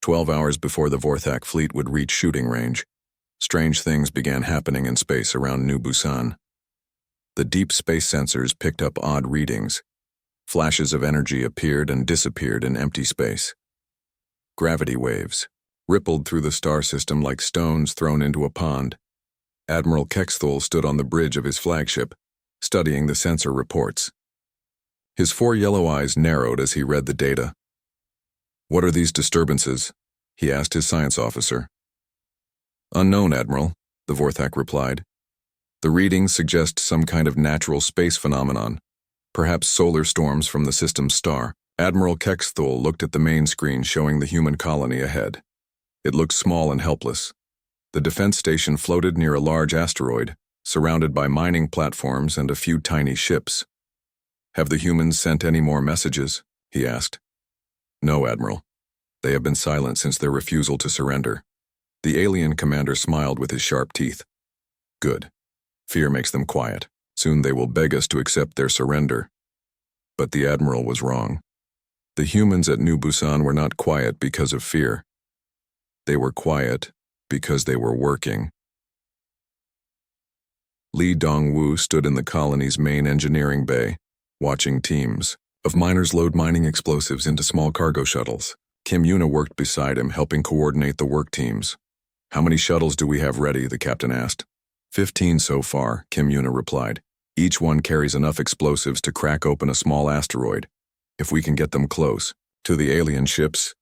12 hours before the Vorthak fleet would reach shooting range, strange things began happening in space around New Busan. The deep space sensors picked up odd readings. Flashes of energy appeared and disappeared in empty space. Gravity waves rippled through the star system like stones thrown into a pond. Admiral Kexthul stood on the bridge of his flagship, studying the sensor reports. His 4 yellow eyes narrowed as he read the data. "What are these disturbances?" he asked his science officer. "Unknown, Admiral," the Vorthak replied. "The readings suggest some kind of natural space phenomenon, perhaps solar storms from the system's star." Admiral Kexthul looked at the main screen showing the human colony ahead. It looked small and helpless. The defense station floated near a large asteroid, surrounded by mining platforms and a few tiny ships. "Have the humans sent any more messages?" he asked. "No, Admiral. They have been silent since their refusal to surrender." The alien commander smiled with his sharp teeth. "Good. Fear makes them quiet. Soon they will beg us to accept their surrender." But the Admiral was wrong. The humans at New Busan were not quiet because of fear. They were quiet because they were working. Lee Dongwu stood in the colony's main engineering bay, watching teams of miners load mining explosives into small cargo shuttles. Kim Yuna worked beside him, helping coordinate the work teams. "How many shuttles do we have ready?" the captain asked. 15 so far, Kim Yuna replied. "Each one carries enough explosives to crack open a small asteroid. If we can get them close to the alien ships,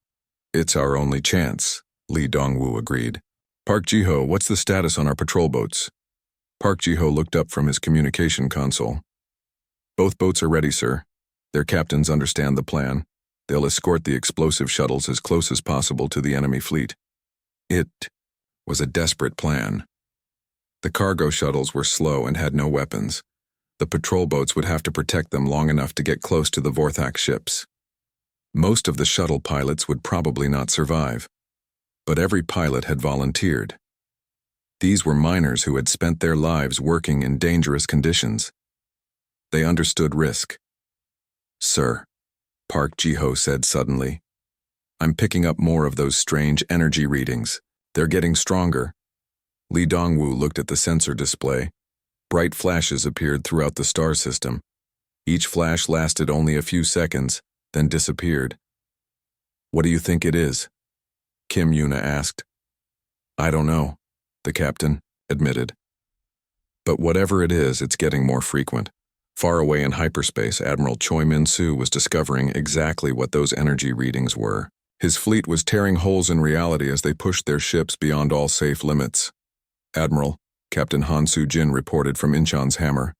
it's our only chance," Lee Dongwu agreed. "Park Ji-ho, what's the status on our patrol boats?" Park Ji-ho looked up from his communication console. "Both boats are ready, sir. Their captains understand the plan. They'll escort the explosive shuttles as close as possible to the enemy fleet." It was a desperate plan. The cargo shuttles were slow and had no weapons. The patrol boats would have to protect them long enough to get close to the Vorthak ships. Most of the shuttle pilots would probably not survive, but every pilot had volunteered. These were miners who had spent their lives working in dangerous conditions. They understood risk. "Sir," Park Ji-ho said suddenly, "I'm picking up more of those strange energy readings. They're getting stronger." Lee Dongwu looked at the sensor display. Bright flashes appeared throughout the star system. Each flash lasted only a few seconds, then disappeared. "What do you think it is?" Kim Yuna asked. "I don't know," the captain admitted. "But whatever it is, it's getting more frequent." Far away in hyperspace, Admiral Choi Min-soo was discovering exactly what those energy readings were. His fleet was tearing holes in reality as they pushed their ships beyond all safe limits. "Admiral," Captain Han Soo-jin reported from Incheon's Hammer,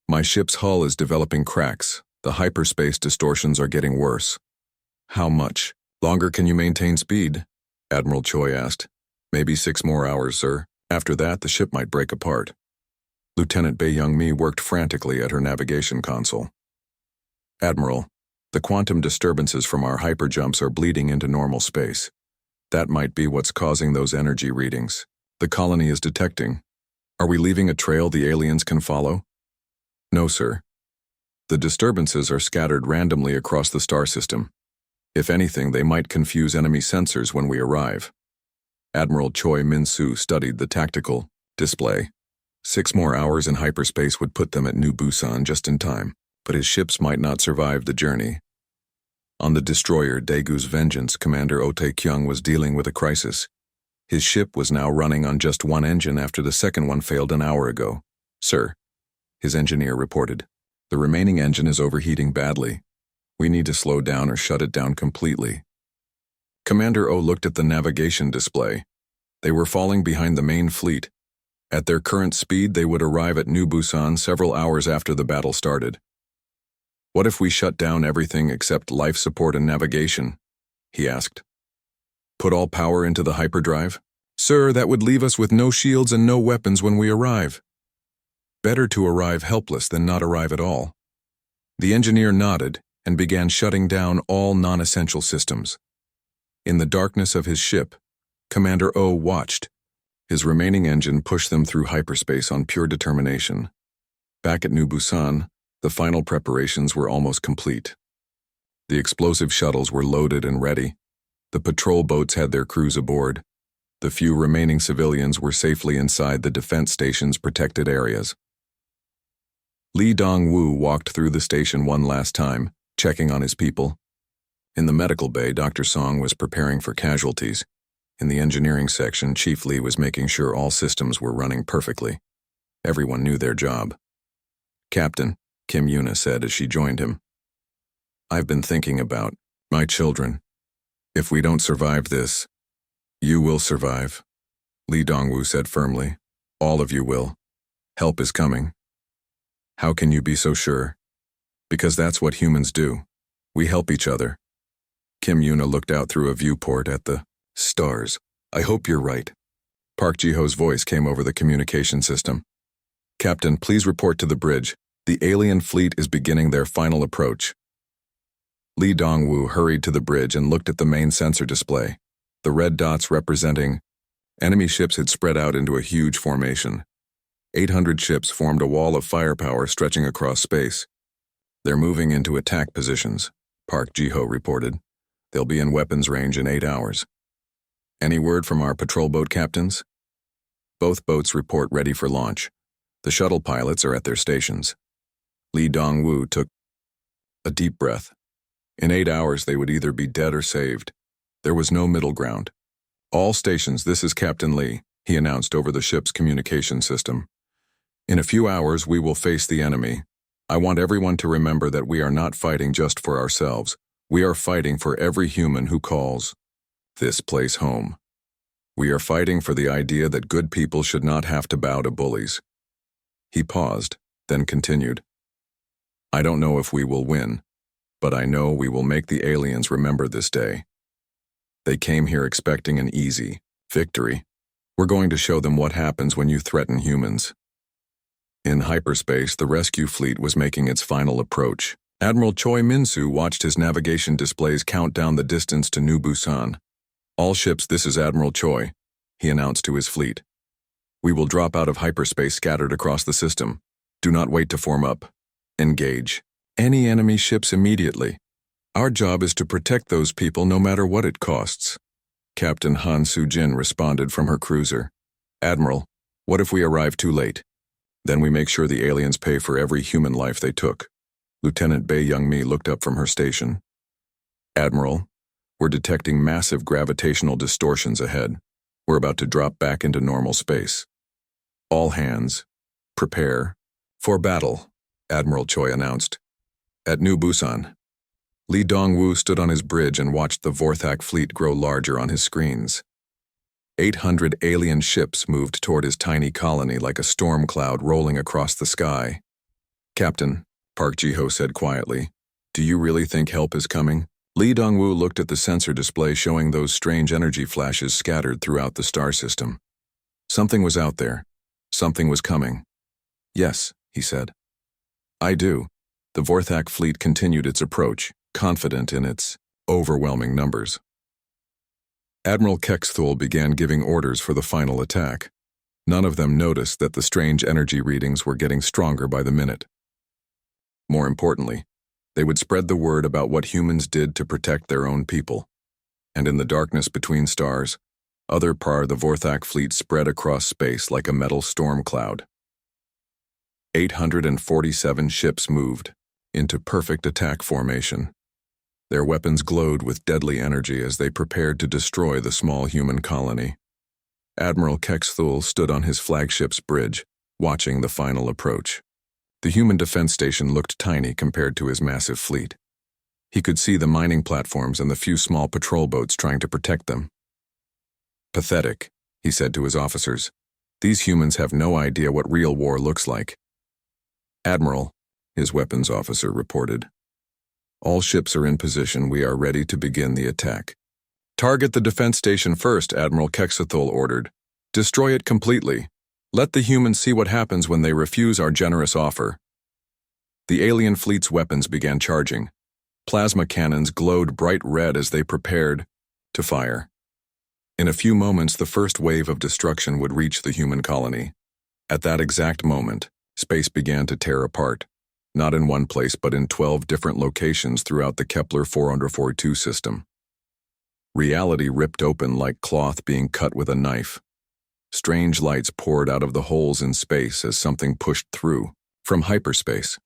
"my ship's hull is developing cracks. The hyperspace distortions are getting worse." "How much longer can you maintain speed?" Admiral Choi asked. "Maybe 6 more hours, sir. After that, the ship might break apart." Lieutenant Bae Young-mi worked frantically at her navigation console. "Admiral, the quantum disturbances from our hyperjumps are bleeding into normal space. That might be what's causing those energy readings. The colony is detecting. Are we leaving a trail the aliens can follow?" "No, sir. The disturbances are scattered randomly across the star system. If anything, they might confuse enemy sensors when we arrive." Admiral Choi Min-soo studied the tactical display. 6 more hours in hyperspace would put them at New Busan just in time, but his ships might not survive the journey. On the destroyer Daegu's Vengeance, Commander Oh Tae-kyung was dealing with a crisis. His ship was now running on just one engine after the second one failed an hour ago. "Sir," his engineer reported, "the remaining engine is overheating badly. We need to slow down or shut it down completely." Commander Oh looked at the navigation display. They were falling behind the main fleet. At their current speed, they would arrive at New Busan several hours after the battle started. "What if we shut down everything except life support and navigation?" he asked. "Put all power into the hyperdrive?" "Sir, that would leave us with no shields and no weapons when we arrive." "Better to arrive helpless than not arrive at all." The engineer nodded and began shutting down all non-essential systems. In the darkness of his ship, Commander Oh watched. His remaining engine pushed them through hyperspace on pure determination. Back at New Busan, the final preparations were almost complete. The explosive shuttles were loaded and ready. The patrol boats had their crews aboard. The few remaining civilians were safely inside the defense station's protected areas. Lee Dong-woo walked through the station one last time, checking on his people. In the medical bay, Dr. Song was preparing for casualties. In the engineering section, Chief Lee was making sure all systems were running perfectly. Everyone knew their job. "Captain," Kim Yuna said as she joined him, "I've been thinking about my children. If we don't survive this, you will survive," Lee Dong-woo said firmly. "All of you will. Help is coming." "How can you be so sure?" "Because that's what humans do. We help each other." Kim Yuna looked out through a viewport at the stars. "I hope you're right." Park Ji-ho's voice came over the communication system. "Captain, please report to the bridge. The alien fleet is beginning their final approach." Lee Dong-woo hurried to the bridge and looked at the main sensor display. The red dots representing enemy ships had spread out into a huge formation. 800 ships formed a wall of firepower stretching across space. "They're moving into attack positions," Park Ji-ho reported. "They'll be in weapons range in 8 hours. Any word from our patrol boat captains?" "Both boats report ready for launch. The shuttle pilots are at their stations." Lee Dong-woo took a deep breath. In 8 hours they would either be dead or saved. There was no middle ground. "All stations, this is Captain Lee," he announced over the ship's communication system. "In a few hours we will face the enemy. I want everyone to remember that we are not fighting just for ourselves. We are fighting for every human who calls this place home. We are fighting for the idea that good people should not have to bow to bullies." He paused, then continued. "I don't know if we will win, but I know we will make the aliens remember this day. They came here expecting an easy victory. We're going to show them what happens when you threaten humans." In hyperspace, the rescue fleet was making its final approach. Admiral Choi Min-soo watched his navigation displays count down the distance to New Busan. "All ships, this is Admiral Choi," he announced to his fleet. "We will drop out of hyperspace scattered across the system. Do not wait to form up. Engage any enemy ships immediately. Our job is to protect those people no matter what it costs." Captain Han Soo-jin responded from her cruiser. "Admiral, what if we arrive too late? Then we make sure the aliens pay for every human life they took." Lieutenant Bae Young-mi looked up from her station. "Admiral, we're detecting massive gravitational distortions ahead. We're about to drop back into normal space. All hands, prepare for battle," Admiral Choi announced. At New Busan, Lee Dong-woo stood on his bridge and watched the Vorthak fleet grow larger on his screens. 800 alien ships moved toward his tiny colony like a storm cloud rolling across the sky. "Captain," Park Ji-ho said quietly, "do you really think help is coming?" Lee Dong-woo looked at the sensor display showing those strange energy flashes scattered throughout the star system. Something was out there. Something was coming. "Yes," he said. "I do." The Vorthak fleet continued its approach, confident in its overwhelming numbers. Admiral Kexthul began giving orders for the final attack. None of them noticed that the strange energy readings were getting stronger by the minute. More importantly, they would spread the word about what humans did to protect their own people. And in the darkness between stars, other par the Vorthak fleet spread across space like a metal storm cloud. 847 ships moved into perfect attack formation. Their weapons glowed with deadly energy as they prepared to destroy the small human colony. Admiral Kexthul stood on his flagship's bridge, watching the final approach. The human defense station looked tiny compared to his massive fleet. He could see the mining platforms and the few small patrol boats trying to protect them. "Pathetic," he said to his officers. "These humans have no idea what real war looks like." "Admiral," his weapons officer reported, "all ships are in position. We are ready to begin the attack." "Target the defense station first," Admiral Kexthul ordered. "Destroy it completely. Let the humans see what happens when they refuse our generous offer." The alien fleet's weapons began charging. Plasma cannons glowed bright red as they prepared to fire. In a few moments, the first wave of destruction would reach the human colony. At that exact moment, space began to tear apart, not in one place but in 12 different locations throughout the Kepler 442 system. Reality ripped open like cloth being cut with a knife. Strange lights poured out of the holes in space as something pushed through, from hyperspace.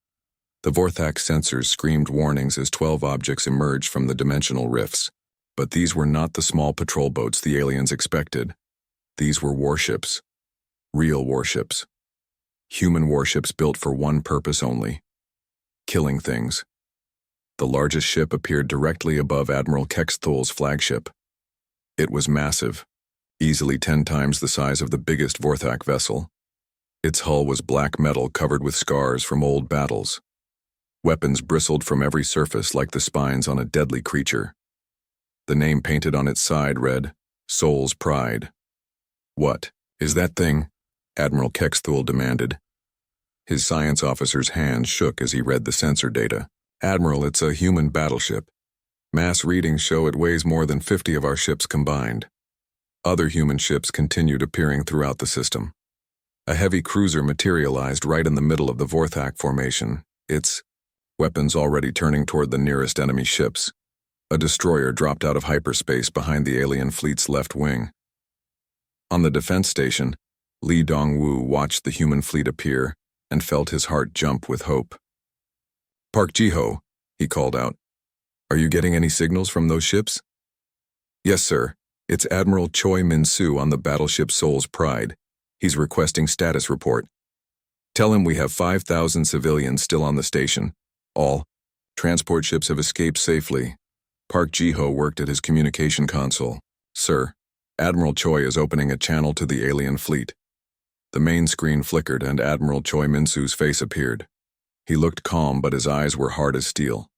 The Vorthak sensors screamed warnings as 12 objects emerged from the dimensional rifts. But these were not the small patrol boats the aliens expected. These were warships. Real warships. Human warships built for one purpose only: killing things. The largest ship appeared directly above Admiral Kexthul's flagship. It was massive, easily 10 times the size of the biggest Vorthak vessel. Its hull was black metal covered with scars from old battles. Weapons bristled from every surface like the spines on a deadly creature. The name painted on its side read, Soul's Pride. "What is that thing?" Admiral Kexthul demanded. His science officer's hand shook as he read the sensor data. "Admiral, it's a human battleship. Mass readings show it weighs more than 50 of our ships combined." Other human ships continued appearing throughout the system. A heavy cruiser materialized right in the middle of the Vorthak formation, its weapons already turning toward the nearest enemy ships. A destroyer dropped out of hyperspace behind the alien fleet's left wing. On the defense station, Li Dongwu watched the human fleet appear and felt his heart jump with hope. "Park Jiho," he called out. "Are you getting any signals from those ships?" "Yes, sir. It's Admiral Choi Min-soo on the battleship Soul's Pride. He's requesting status report. Tell him we have 5,000 civilians still on the station. All transport ships have escaped safely." Park Jiho worked at his communication console. "Sir, Admiral Choi is opening a channel to the alien fleet." The main screen flickered and Admiral Choi Min-soo's face appeared. He looked calm, but his eyes were hard as steel.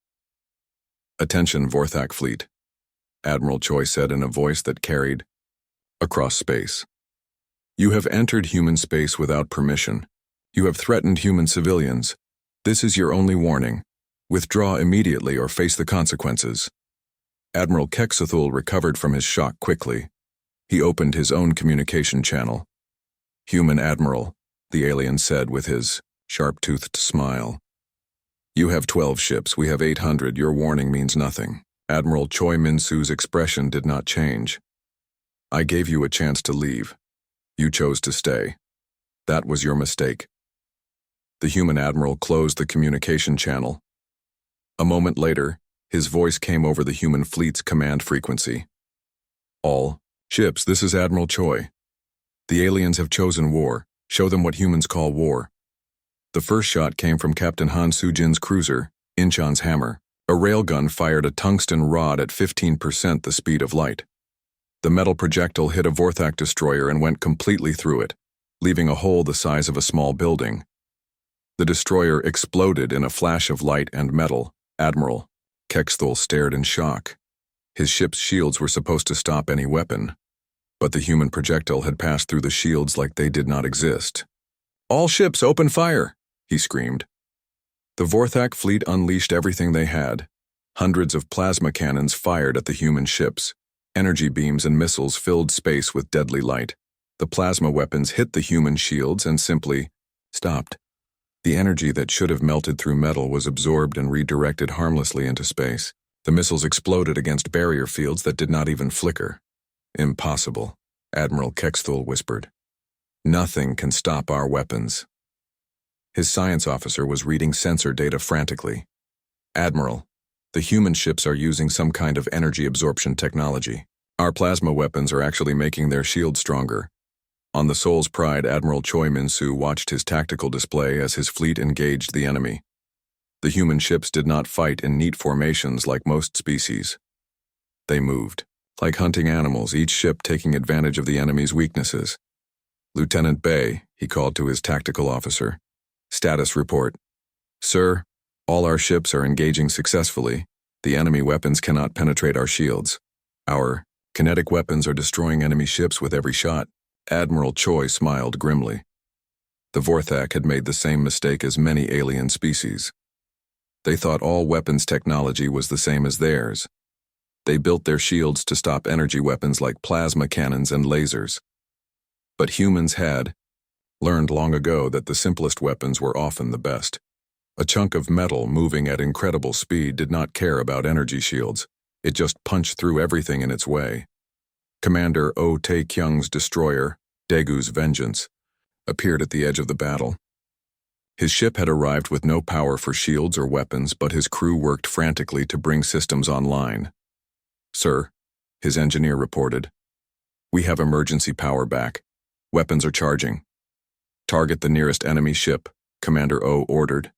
"Attention, Vorthak fleet," Admiral Choi said in a voice that carried across space. "You have entered human space without permission. You have threatened human civilians. This is your only warning. Withdraw immediately or face the consequences." Admiral Kexthul recovered from his shock quickly. He opened his own communication channel. "Human Admiral," the alien said with his sharp-toothed smile. "You have 12 ships, we have 800, your warning means nothing." Admiral Choi Min-soo's expression did not change. "I gave you a chance to leave. You chose to stay. That was your mistake." The human admiral closed the communication channel. A moment later, his voice came over the human fleet's command frequency. "All ships, this is Admiral Choi. The aliens have chosen war. Show them what humans call war." The first shot came from Captain Han Soo-jin's cruiser, Incheon's Hammer. A railgun fired a tungsten rod at 15% the speed of light. The metal projectile hit a Vorthak destroyer and went completely through it, leaving a hole the size of a small building. The destroyer exploded in a flash of light and metal. Admiral Kexthul stared in shock. His ship's shields were supposed to stop any weapon, but the human projectile had passed through the shields like they did not exist. "All ships, open fire!" he screamed. The Vorthak fleet unleashed everything they had. Hundreds of plasma cannons fired at the human ships. Energy beams and missiles filled space with deadly light. The plasma weapons hit the human shields and simply stopped. The energy that should have melted through metal was absorbed and redirected harmlessly into space. The missiles exploded against barrier fields that did not even flicker. "Impossible," Admiral Kexthul whispered. "Nothing can stop our weapons." His science officer was reading sensor data frantically. "Admiral, the human ships are using some kind of energy absorption technology. Our plasma weapons are actually making their shields stronger." On the Soul's Pride, Admiral Choi Min-soo watched his tactical display as his fleet engaged the enemy. The human ships did not fight in neat formations like most species. They moved, like hunting animals, each ship taking advantage of the enemy's weaknesses. "Lieutenant Bay," he called to his tactical officer. "Status report." "Sir, all our ships are engaging successfully. The enemy weapons cannot penetrate our shields. Our kinetic weapons are destroying enemy ships with every shot." Admiral Choi smiled grimly. The Vorthak had made the same mistake as many alien species. They thought all weapons technology was the same as theirs. They built their shields to stop energy weapons like plasma cannons and lasers. But humans had learned long ago that the simplest weapons were often the best. A chunk of metal moving at incredible speed did not care about energy shields. It just punched through everything in its way. Commander Oh Tae-kyung's destroyer, Daegu's Vengeance, appeared at the edge of the battle. His ship had arrived with no power for shields or weapons, but his crew worked frantically to bring systems online. "Sir," his engineer reported, "we have emergency power back. Weapons are charging." "Target the nearest enemy ship," Commander Oh ordered.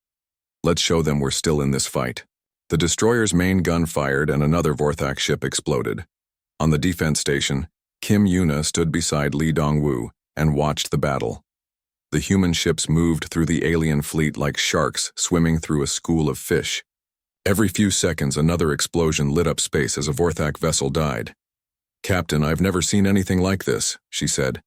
"Let's show them we're still in this fight." The destroyer's main gun fired and another Vorthak ship exploded. On the defense station, Kim Yuna stood beside Lee Dong-woo and watched the battle. The human ships moved through the alien fleet like sharks swimming through a school of fish. Every few seconds, another explosion lit up space as a Vorthak vessel died. "Captain, I've never seen anything like this," she said.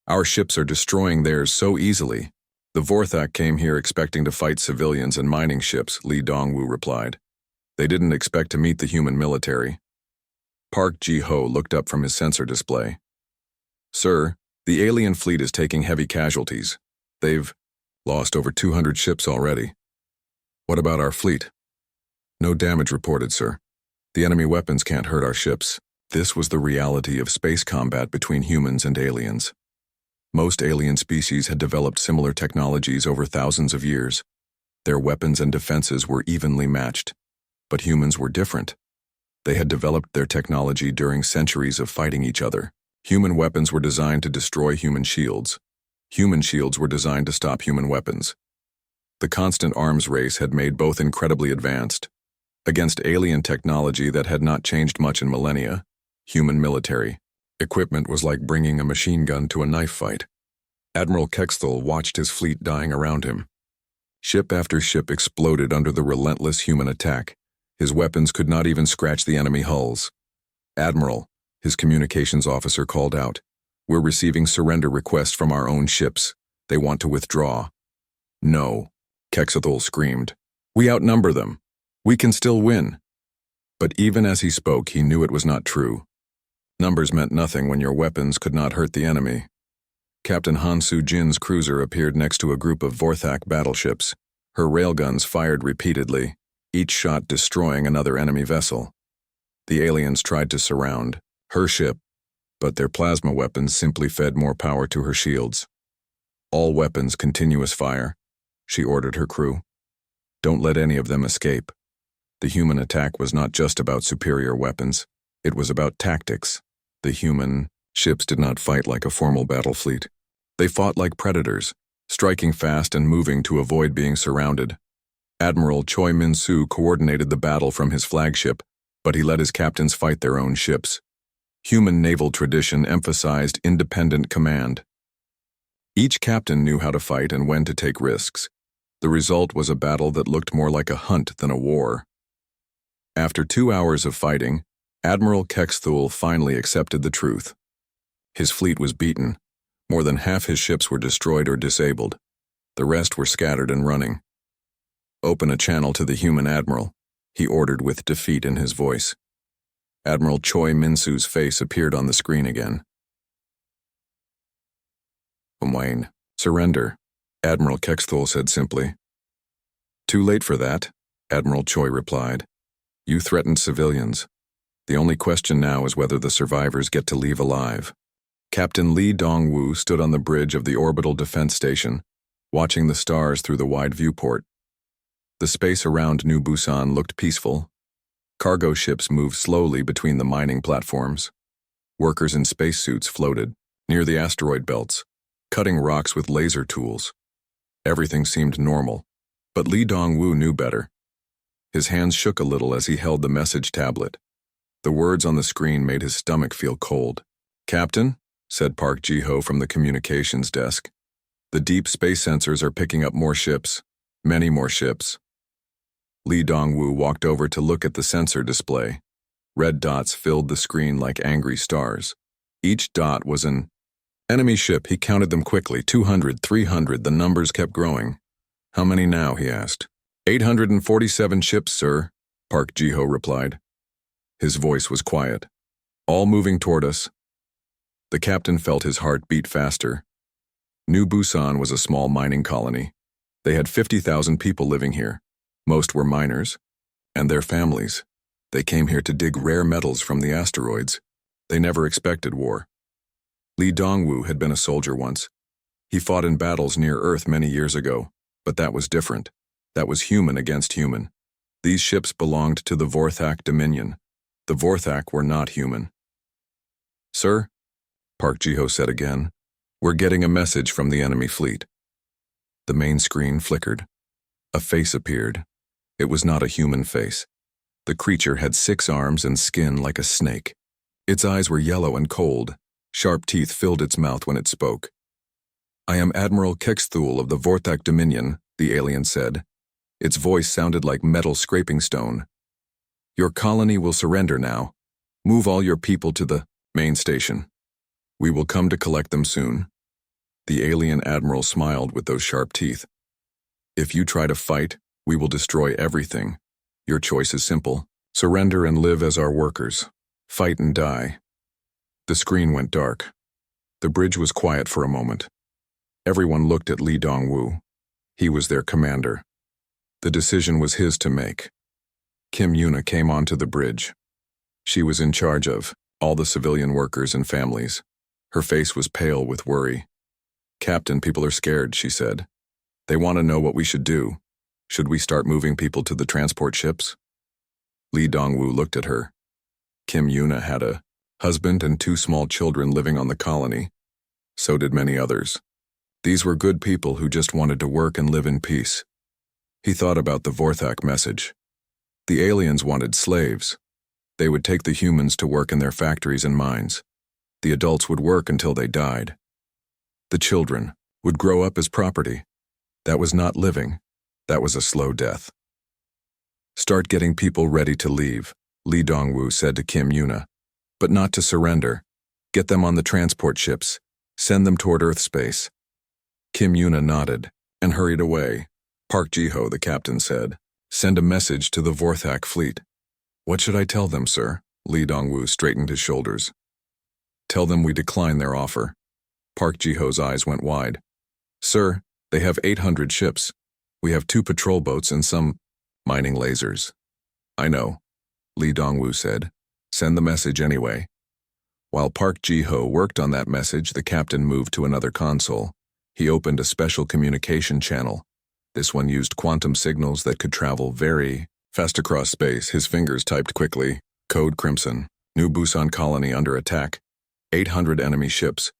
"Our ships are destroying theirs so easily." "The Vorthak came here expecting to fight civilians and mining ships," Lee Dong-woo replied. "They didn't expect to meet the human military." Park Ji-ho looked up from his sensor display. "Sir, the alien fleet is taking heavy casualties. They've lost over 200 ships already." "What about our fleet?" "No damage reported, sir. The enemy weapons can't hurt our ships." This was the reality of space combat between humans and aliens. Most alien species had developed similar technologies over thousands of years. Their weapons and defenses were evenly matched. But humans were different. They had developed their technology during centuries of fighting each other. Human weapons were designed to destroy human shields. Human shields were designed to stop human weapons. The constant arms race had made both incredibly advanced. Against alien technology that had not changed much in millennia, human military equipment was like bringing a machine gun to a knife fight. Admiral Kexthal watched his fleet dying around him. Ship after ship exploded under the relentless human attack. His weapons could not even scratch the enemy hulls. "Admiral," his communications officer called out, "we're receiving surrender requests from our own ships. They want to withdraw." "No," Kexthal screamed. "We outnumber them. We can still win." But even as he spoke, he knew it was not true. Numbers meant nothing when your weapons could not hurt the enemy. Captain Han Soo-jin's cruiser appeared next to a group of Vorthak battleships. Her railguns fired repeatedly, each shot destroying another enemy vessel. The aliens tried to surround her ship, but their plasma weapons simply fed more power to her shields. "All weapons continuous fire," she ordered her crew. "Don't let any of them escape." The human attack was not just about superior weapons, it was about tactics. The human ships did not fight like a formal battle fleet. They fought like predators, striking fast and moving to avoid being surrounded. Admiral Choi Min-soo coordinated the battle from his flagship, but he let his captains fight their own ships. Human naval tradition emphasized independent command. Each captain knew how to fight and when to take risks. The result was a battle that looked more like a hunt than a war. After 2 hours of fighting, Admiral Kexthal finally accepted the truth. His fleet was beaten. More than half his ships were destroyed or disabled. The rest were scattered and running. "Open a channel to the human admiral," he ordered with defeat in his voice. Admiral Choi Min-soo's face appeared on the screen again. "Wayne, surrender," Admiral Kexthal said simply. "Too late for that," Admiral Choi replied. "You threatened civilians. The only question now is whether the survivors get to leave alive." Captain Lee Dong-woo stood on the bridge of the orbital defense station, watching the stars through the wide viewport. The space around New Busan looked peaceful. Cargo ships moved slowly between the mining platforms. Workers in spacesuits floated near the asteroid belts, cutting rocks with laser tools. Everything seemed normal, but Lee Dong-woo knew better. His hands shook a little as he held the message tablet. The words on the screen made his stomach feel cold. "Captain," said Park Ji-ho from the communications desk, "the deep space sensors are picking up more ships, many more ships." Lee Dong-woo walked over to look at the sensor display. Red dots filled the screen like angry stars. Each dot was an enemy ship. He counted them quickly. 200, 300, the numbers kept growing. "How many now?" he asked. 847 ships, sir," Park Ji-ho replied. His voice was quiet. "All moving toward us." The captain felt his heart beat faster. New Busan was a small mining colony. They had 50,000 people living here. Most were miners, and their families. They came here to dig rare metals from the asteroids. They never expected war. Lee Dongwu had been a soldier once. He fought in battles near Earth many years ago, but that was different. That was human against human. These ships belonged to the Vorthak Dominion. The Vorthak were not human. "Sir," Park Ji-ho said again, "we're getting a message from the enemy fleet." The main screen flickered. A face appeared. It was not a human face. The creature had 6 arms and skin like a snake. Its eyes were yellow and cold. Sharp teeth filled its mouth when it spoke. "I am Admiral Kexthul of the Vorthak Dominion," the alien said. Its voice sounded like metal scraping stone. "Your colony will surrender now. Move all your people to the main station. We will come to collect them soon." The alien admiral smiled with those sharp teeth. "If you try to fight, we will destroy everything. Your choice is simple. Surrender and live as our workers. Fight and die." The screen went dark. The bridge was quiet for a moment. Everyone looked at Lee Dongwu. He was their commander. The decision was his to make. Kim Yuna came onto the bridge. She was in charge of all the civilian workers and families. Her face was pale with worry. "Captain, people are scared," she said. "They want to know what we should do. Should we start moving people to the transport ships?" Lee Dongwu looked at her. Kim Yuna had a husband and 2 small children living on the colony. So did many others. These were good people who just wanted to work and live in peace. He thought about the Vorthak message. The aliens wanted slaves. They would take the humans to work in their factories and mines. The adults would work until they died. The children would grow up as property. That was not living. That was a slow death. "Start getting people ready to leave," Lee Dongwu said to Kim Yuna. "But not to surrender. Get them on the transport ships. Send them toward Earth space." Kim Yuna nodded and hurried away. Park Ji-ho, the captain, said, "Send a message to the Vorthak fleet." "What should I tell them, sir?" Lee Dongwu straightened his shoulders. "Tell them we decline their offer." Park Ji-ho's eyes went wide. "Sir, they have 800 ships. We have 2 patrol boats and some mining lasers." "I know," Lee Dongwu said. "Send the message anyway." While Park Ji-ho worked on that message, the captain moved to another console. He opened a special communication channel. This one used quantum signals that could travel very fast across space. His fingers typed quickly. "Code Crimson. New Busan colony under attack. 800 enemy ships.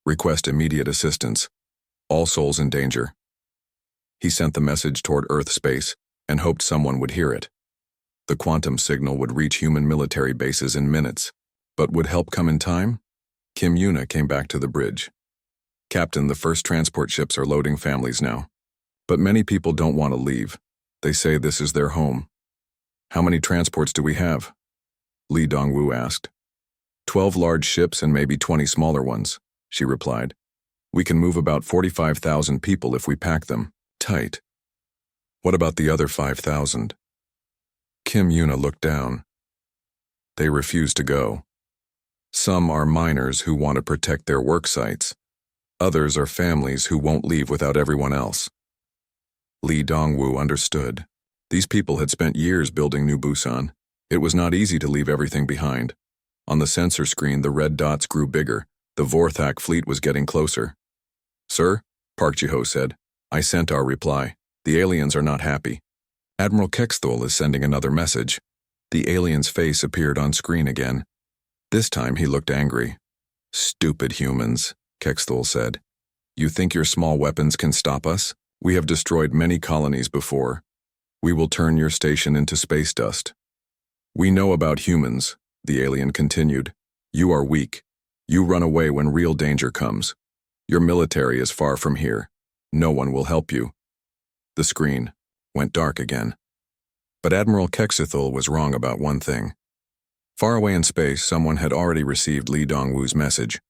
Request immediate assistance. All souls in danger." He sent the message toward Earth space and hoped someone would hear it. The quantum signal would reach human military bases in minutes. But would help come in time? Kim Yuna came back to the bridge. "Captain, the first transport ships are loading families now. But many people don't want to leave. They say this is their home." "How many transports do we have?" Lee Dongwu asked. 12 large ships and maybe 20 smaller ones," she replied. "We can move about 45,000 people if we pack them tight." "What about the other 5,000? Kim Yuna looked down. "They refuse to go. Some are miners who want to protect their work sites. Others are families who won't leave without everyone else." Lee Dongwu understood. These people had spent years building New Busan. It was not easy to leave everything behind. On the sensor screen, the red dots grew bigger. The Vorthak fleet was getting closer. "Sir," Park Ji-ho said, "I sent our reply. The aliens are not happy. Admiral Kexthul is sending another message." The alien's face appeared on screen again. This time he looked angry. "Stupid humans," Kexthul said. "You think your small weapons can stop us? We have destroyed many colonies before. We will turn your station into space dust." "We know about humans," the alien continued. "You are weak. You run away when real danger comes. Your military is far from here. No one will help you." The screen went dark again. But Admiral Kexthul was wrong about one thing. Far away in space, someone had already received Lee Dongwu's message.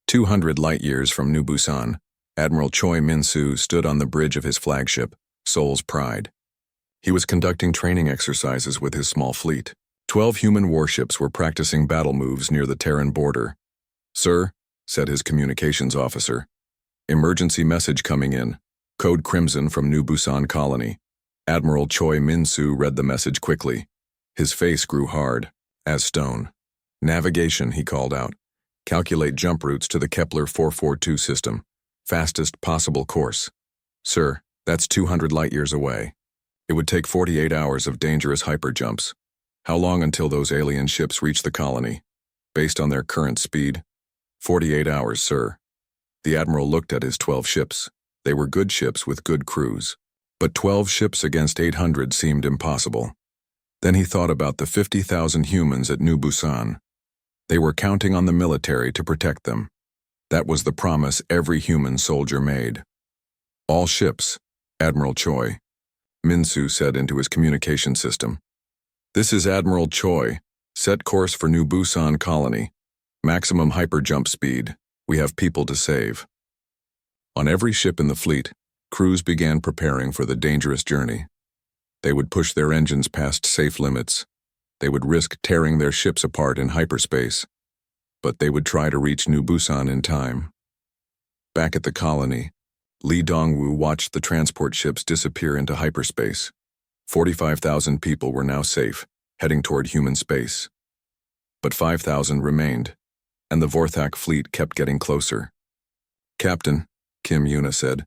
200 light-years from New Busan, Admiral Choi Min-soo stood on the bridge of his flagship, Seoul's Pride. He was conducting training exercises with his small fleet. 12 human warships were practicing battle moves near the Terran border. "Sir," said his communications officer, "emergency message coming in. Code Crimson from New Busan colony." Admiral Choi Min-soo read the message quickly. His face grew hard, as stone. Navigation, he called out. Calculate jump routes to the Kepler 442 system. Fastest possible course. Sir, that's 200 light-years away. It would take 48 hours of dangerous hyperjumps. How long until those alien ships reach the colony? Based on their current speed? 48 hours, sir. The Admiral looked at his 12 ships. They were good ships with good crews. But 12 ships against 800 seemed impossible. Then he thought about the 50,000 humans at New Busan. They were counting on the military to protect them. That was the promise every human soldier made. All ships, Admiral Choi, Minsu said into his communication system. This is Admiral Choi. Set course for New Busan colony. Maximum hyperjump speed. We have people to save. On every ship in the fleet, crews began preparing for the dangerous journey. They would push their engines past safe limits. They would risk tearing their ships apart in hyperspace. But they would try to reach New Busan in time. Back at the colony, Lee Dongwoo watched the transport ships disappear into hyperspace. 45,000 people were now safe, heading toward human space. But 5,000 remained, and the Vorthak fleet kept getting closer. Captain, Kim Yuna said,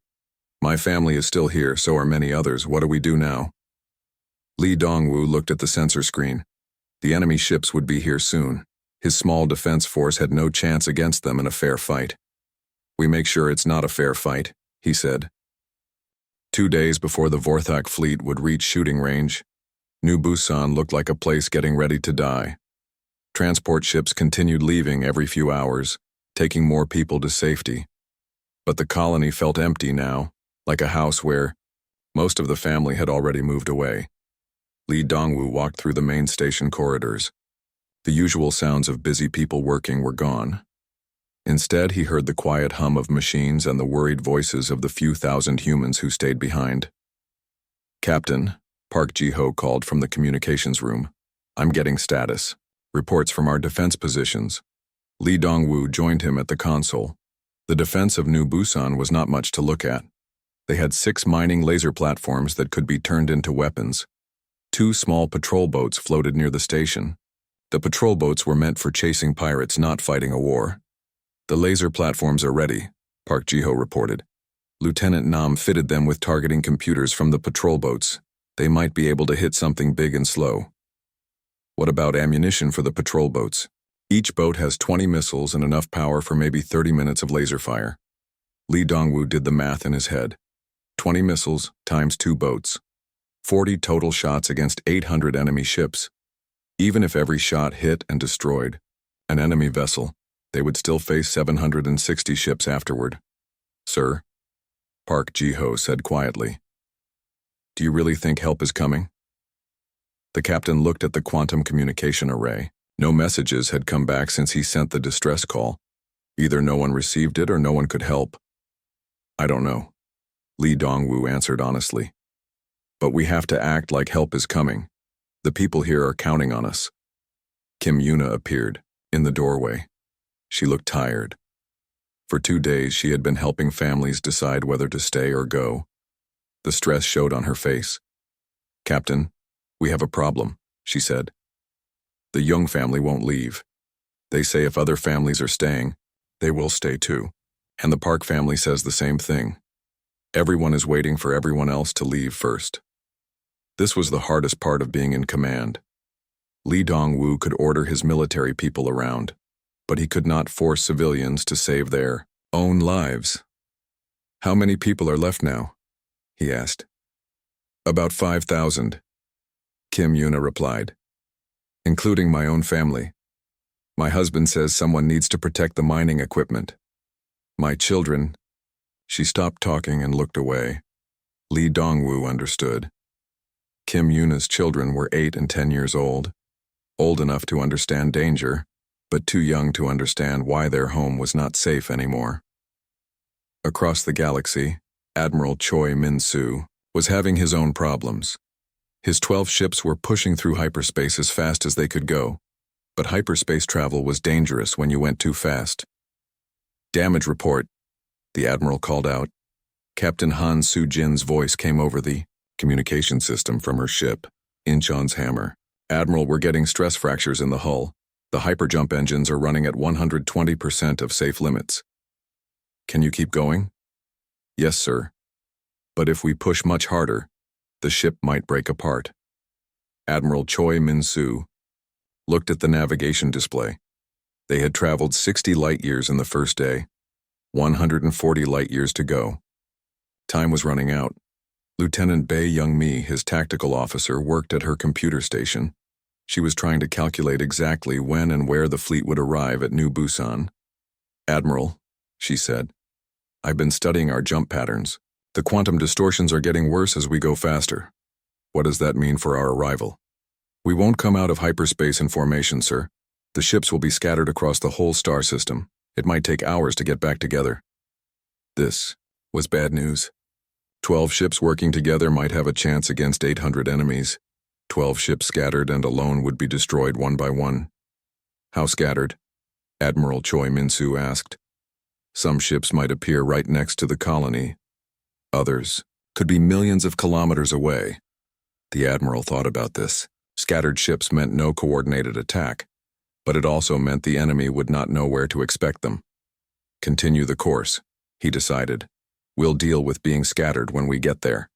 my family is still here, so are many others. What do we do now? Lee Dongwoo looked at the sensor screen. The enemy ships would be here soon. His small defense force had no chance against them in a fair fight. We make sure it's not a fair fight, he said. 2 days before the Vorthak fleet would reach shooting range, New Busan looked like a place getting ready to die. Transport ships continued leaving every few hours, taking more people to safety. But the colony felt empty now, like a house where most of the family had already moved away. Lee Dongwoo walked through the main station corridors. The usual sounds of busy people working were gone. Instead, he heard the quiet hum of machines and the worried voices of the few thousand humans who stayed behind. Captain, Park Ji-ho called from the communications room. I'm getting status. Reports from our defense positions. Lee Dongwoo joined him at the console. The defense of New Busan was not much to look at. They had 6 mining laser platforms that could be turned into weapons. 2 small patrol boats floated near the station. The patrol boats were meant for chasing pirates, not fighting a war. The laser platforms are ready, Park Ji-ho reported. Lieutenant Nam fitted them with targeting computers from the patrol boats. They might be able to hit something big and slow. What about ammunition for the patrol boats? Each boat has 20 missiles and enough power for maybe 30 minutes of laser fire. Lee Dongwoo did the math in his head. 20 missiles times 2 boats. 40 total shots against 800 enemy ships. Even if every shot hit and destroyed an enemy vessel, they would still face 760 ships afterward. Sir, Park Ji-ho said quietly. Do you really think help is coming? The captain looked at the quantum communication array. No messages had come back since he sent the distress call. Either no one received it or no one could help. I don't know, Lee Dongwoo answered honestly. But we have to act like help is coming. The people here are counting on us. Kim Yuna appeared, in the doorway. She looked tired. For 2 days she had been helping families decide whether to stay or go. The stress showed on her face. Captain, we have a problem, she said. The Young family won't leave. They say if other families are staying, they will stay too. And the Park family says the same thing. Everyone is waiting for everyone else to leave first. This was the hardest part of being in command. Lee Dongwoo could order his military people around, but he could not force civilians to save their own lives. How many people are left now? He asked. About 5,000, Kim Yuna replied, including my own family. My husband says someone needs to protect the mining equipment. My children. She stopped talking and looked away. Lee Dongwoo understood. Kim Yuna's children were 8 and 10 years old enough to understand danger, but too young to understand why their home was not safe anymore. Across the galaxy, Admiral Choi Min-soo was having his own problems. His 12 ships were pushing through hyperspace as fast as they could go, but hyperspace travel was dangerous when you went too fast. Damage report, the Admiral called out. Captain Han Soo-jin's voice came over the communication system from her ship, Incheon's hammer. Admiral, we're getting stress fractures in the hull. The hyperjump engines are running at 120% of safe limits. Can you keep going? Yes, sir. But if we push much harder, the ship might break apart. Admiral Choi Min-soo looked at the navigation display. They had traveled 60 light-years in the first day, 140 light-years to go. Time was running out. Lieutenant Bae Young-mi, his tactical officer, worked at her computer station. She was trying to calculate exactly when and where the fleet would arrive at New Busan. Admiral, she said, I've been studying our jump patterns. The quantum distortions are getting worse as we go faster. What does that mean for our arrival? We won't come out of hyperspace in formation, sir. The ships will be scattered across the whole star system. It might take hours to get back together. This was bad news. 12 ships working together might have a chance against 800 enemies. 12 ships scattered and alone would be destroyed one by one. How scattered? Admiral Choi Min-soo asked. Some ships might appear right next to the colony. Others could be millions of kilometers away. The Admiral thought about this. Scattered ships meant no coordinated attack, but it also meant the enemy would not know where to expect them. Continue the course, he decided. We'll deal with being scattered when we get there.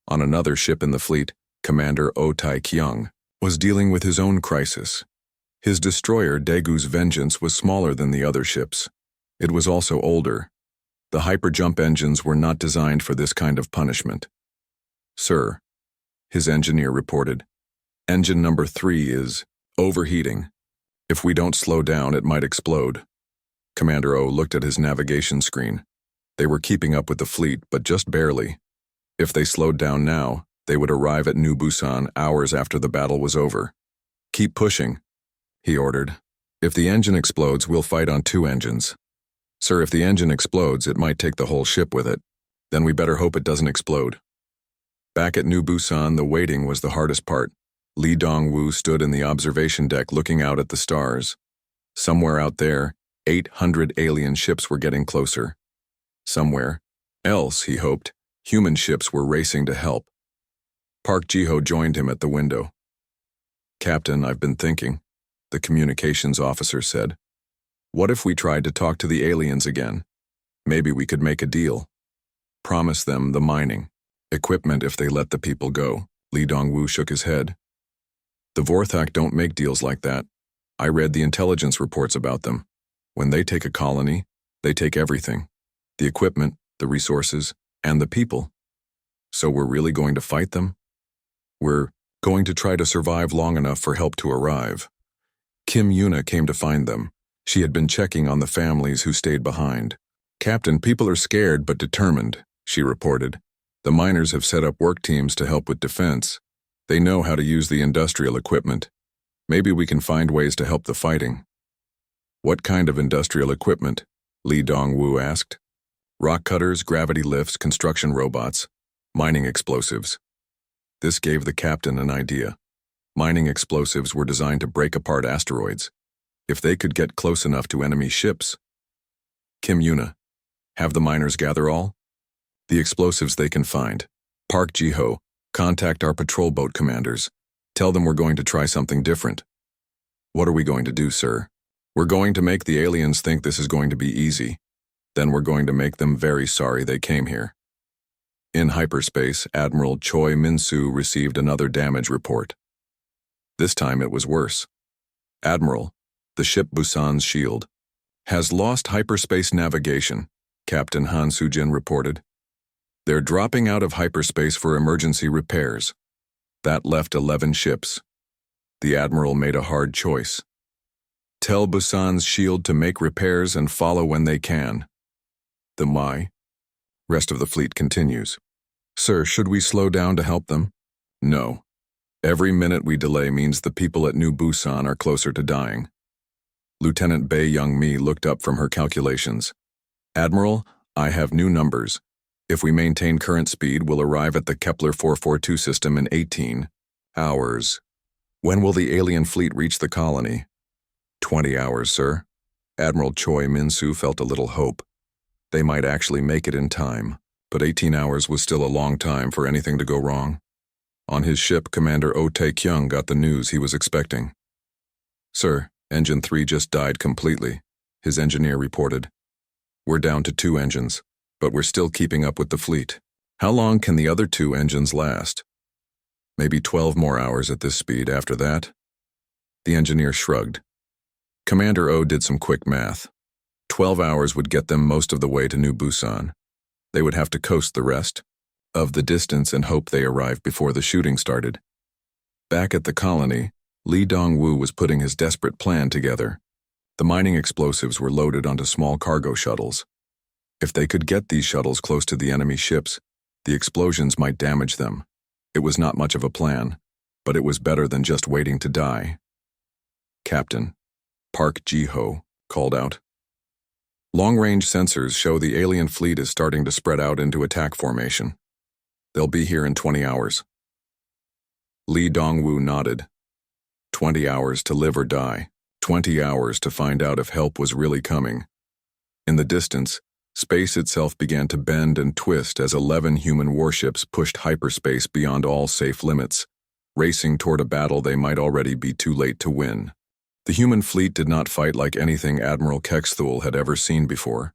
On another ship in the fleet, Commander Oh Tae-kyung was dealing with his own crisis. His destroyer, Daegu's Vengeance, was smaller than the other ships. It was also older. The hyperjump engines were not designed for this kind of punishment. Sir, his engineer reported, engine number 3 is overheating. If we don't slow down, it might explode. Commander O looked at his navigation screen. They were keeping up with the fleet, but just barely. If they slowed down now, they would arrive at New Busan hours after the battle was over. Keep pushing, he ordered. If the engine explodes, we'll fight on 2 engines. Sir, if the engine explodes, it might take the whole ship with it. Then we better hope it doesn't explode. Back at New Busan, the waiting was the hardest part. Lee Dong-woo stood in the observation deck looking out at the stars. Somewhere out there, 800 alien ships were getting closer. Somewhere else, he hoped, human ships were racing to help. Park Ji-ho joined him at the window. Captain, I've been thinking, the communications officer said. What if we tried to talk to the aliens again? Maybe we could make a deal. Promise them the mining, equipment if they let the people go. Lee Dong-woo shook his head. The Vorthak don't make deals like that. I read the intelligence reports about them. When they take a colony, they take everything. The equipment, the resources, and the people. So we're really going to fight them? We're going to try to survive long enough for help to arrive. Kim Yuna came to find them. She had been checking on the families who stayed behind. Captain, people are scared but determined, she reported. The miners have set up work teams to help with defense. They know how to use the industrial equipment. Maybe we can find ways to help the fighting. What kind of industrial equipment? Lee Dong-woo asked. Rock cutters, gravity lifts, construction robots, mining explosives. This gave the captain an idea. Mining explosives were designed to break apart asteroids. If they could get close enough to enemy ships. Kim Yuna, have the miners gather all the explosives they can find. Park Ji-ho, contact our patrol boat commanders. Tell them we're going to try something different. What are we going to do, sir? We're going to make the aliens think this is going to be easy. Then we're going to make them very sorry they came here. In hyperspace, Admiral Choi Min-soo received another damage report. This time it was worse. Admiral, the ship Busan's shield has lost hyperspace navigation, Captain Han Soo-jin reported. They're dropping out of hyperspace for emergency repairs. That left 11 ships. The Admiral made a hard choice. Tell Busan's shield to make repairs and follow when they can. The rest of the fleet continues. Sir, should we slow down to help them? No. Every minute we delay means the people at New Busan are closer to dying. Lieutenant Bae Young-mi looked up from her calculations. Admiral, I have new numbers. If we maintain current speed, we'll arrive at the Kepler 442 system in 18 hours. When will the alien fleet reach the colony? 20 hours, sir. Admiral Choi Min-soo felt a little hope. They might actually make it in time, but 18 hours was still a long time for anything to go wrong. On his ship, Commander Oh Tae-kyung got the news he was expecting. "Sir, Engine 3 just died completely," his engineer reported. "We're down to 2 engines, but we're still keeping up with the fleet. How long can the other 2 engines last?" "Maybe 12 more hours at this speed after that." The engineer shrugged. Commander Oh did some quick math. 12 hours would get them most of the way to New Busan. They would have to coast the rest of the distance and hope they arrived before the shooting started. Back at the colony, Lee Dong-woo was putting his desperate plan together. The mining explosives were loaded onto small cargo shuttles. If they could get these shuttles close to the enemy ships, the explosions might damage them. It was not much of a plan, but it was better than just waiting to die. "Captain," Park Ji-ho called out. "Long-range sensors show the alien fleet is starting to spread out into attack formation. They'll be here in 20 hours. Lee Dong-woo nodded. 20 hours to live or die. 20 hours to find out if help was really coming. In the distance, space itself began to bend and twist as 11 human warships pushed hyperspace beyond all safe limits, racing toward a battle they might already be too late to win. The human fleet did not fight like anything Admiral Kexthul had ever seen before.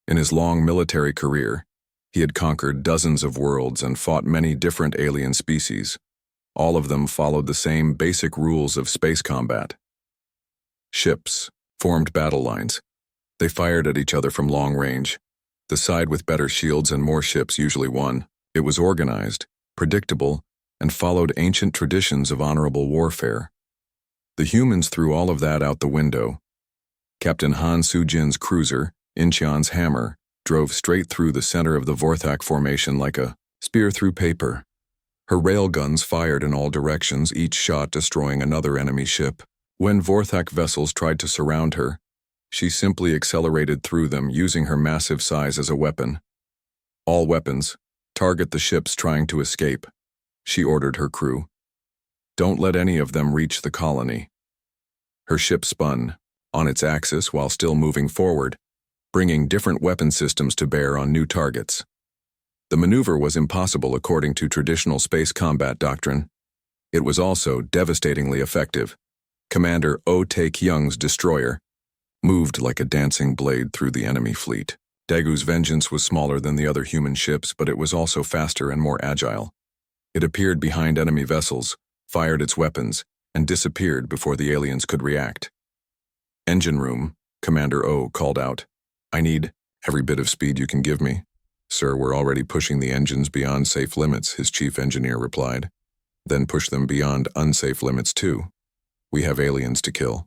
In his long military career, he had conquered dozens of worlds and fought many different alien species. All of them followed the same basic rules of space combat. Ships formed battle lines. They fired at each other from long range. The side with better shields and more ships usually won. It was organized, predictable, and followed ancient traditions of honorable warfare. The humans threw all of that out the window. Captain Han Soo-jin's cruiser, Incheon's Hammer, drove straight through the center of the Vorthak formation like a spear through paper. Her railguns fired in all directions, each shot destroying another enemy ship. When Vorthak vessels tried to surround her, she simply accelerated through them, using her massive size as a weapon. "All weapons, target the ships trying to escape," she ordered her crew. "Don't let any of them reach the colony." Her ship spun on its axis while still moving forward, bringing different weapon systems to bear on new targets. The maneuver was impossible according to traditional space combat doctrine. It was also devastatingly effective. Commander Oh Tae-kyung's destroyer moved like a dancing blade through the enemy fleet. Daegu's vengeance was smaller than the other human ships, but it was also faster and more agile. It appeared behind enemy vessels, fired its weapons, and disappeared before the aliens could react. "Engine room," Commander Oh called out. "I need every bit of speed you can give me." "Sir, we're already pushing the engines beyond safe limits," his chief engineer replied. "Then push them beyond unsafe limits too. We have aliens to kill."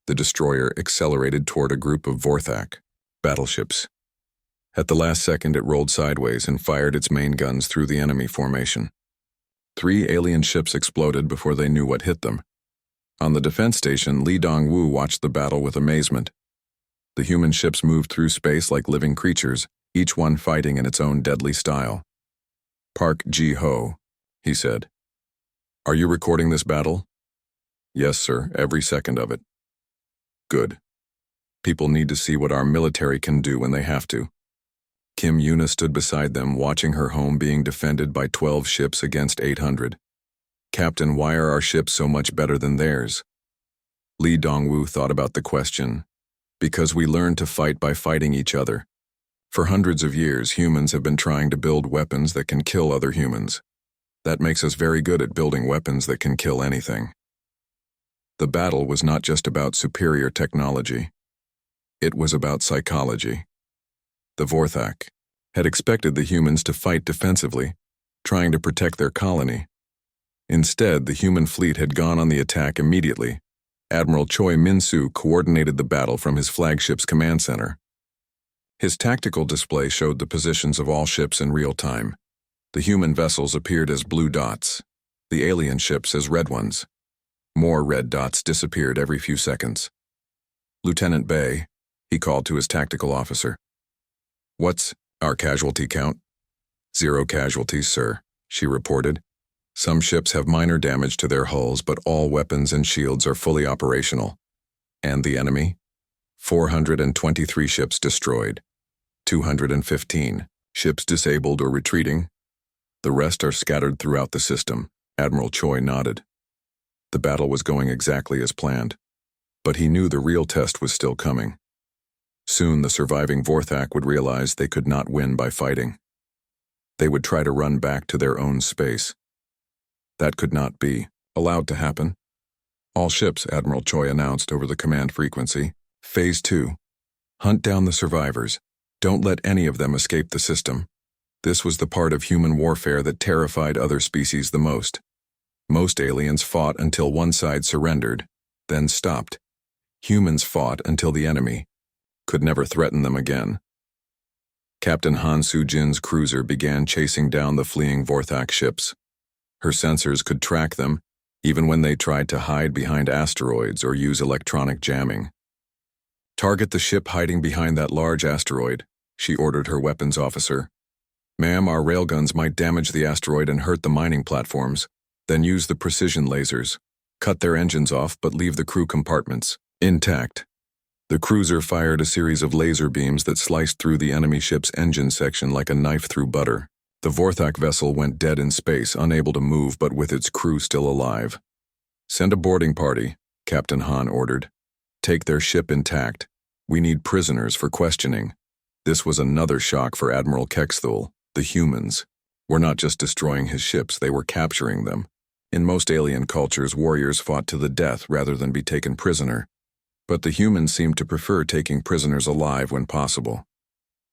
The destroyer accelerated toward a group of Vorthak battleships. At the last second, it rolled sideways and fired its main guns through the enemy formation. 3 alien ships exploded before they knew what hit them. On the defense station, Lee Dong-woo watched the battle with amazement. The human ships moved through space like living creatures, each one fighting in its own deadly style. "Park Ji-ho," he said. "Are you recording this battle?" "Yes, sir, every second of it." "Good. People need to see what our military can do when they have to." Kim Yuna stood beside them, watching her home being defended by 12 ships against 800. "Captain, why are our ships so much better than theirs?" Lee Dong-woo thought about the question. "Because we learn to fight by fighting each other. For hundreds of years, humans have been trying to build weapons that can kill other humans. That makes us very good at building weapons that can kill anything." The battle was not just about superior technology. It was about psychology. The Vorthak had expected the humans to fight defensively, trying to protect their colony. Instead, the human fleet had gone on the attack immediately. Admiral Choi Min-soo coordinated the battle from his flagship's command center. His tactical display showed the positions of all ships in real time. The human vessels appeared as blue dots, the alien ships as red ones. More red dots disappeared every few seconds. "Lieutenant Bay," he called to his tactical officer. "What's our casualty count?" "0 casualties, sir," she reported. "Some ships have minor damage to their hulls, but all weapons and shields are fully operational." "And the enemy?" 423 ships destroyed. 215 ships disabled or retreating. The rest are scattered throughout the system. Admiral Choi nodded. The battle was going exactly as planned, but he knew the real test was still coming. Soon the surviving Vorthak would realize they could not win by fighting. They would try to run back to their own space. That could not be allowed to happen. All ships, Admiral Choi announced over the command frequency. Phase 2. Hunt down the survivors. Don't let any of them escape the system. This was the part of human warfare that terrified other species the most. Most aliens fought until one side surrendered, then stopped. Humans fought until the enemy could never threaten them again. Captain Han Soo-jin's cruiser began chasing down the fleeing Vorthak ships. Her sensors could track them, even when they tried to hide behind asteroids or use electronic jamming. Target the ship hiding behind that large asteroid, she ordered her weapons officer. Ma'am, our railguns might damage the asteroid and hurt the mining platforms. Then use the precision lasers. Cut their engines off, but leave the crew compartments intact. The cruiser fired a series of laser beams that sliced through the enemy ship's engine section like a knife through butter. The Vorthak vessel went dead in space, unable to move but with its crew still alive. Send a boarding party, Captain Han ordered. Take their ship intact. We need prisoners for questioning. This was another shock for Admiral Kexthul. The humans were not just destroying his ships, they were capturing them. In most alien cultures, warriors fought to the death rather than be taken prisoner. But the humans seemed to prefer taking prisoners alive when possible.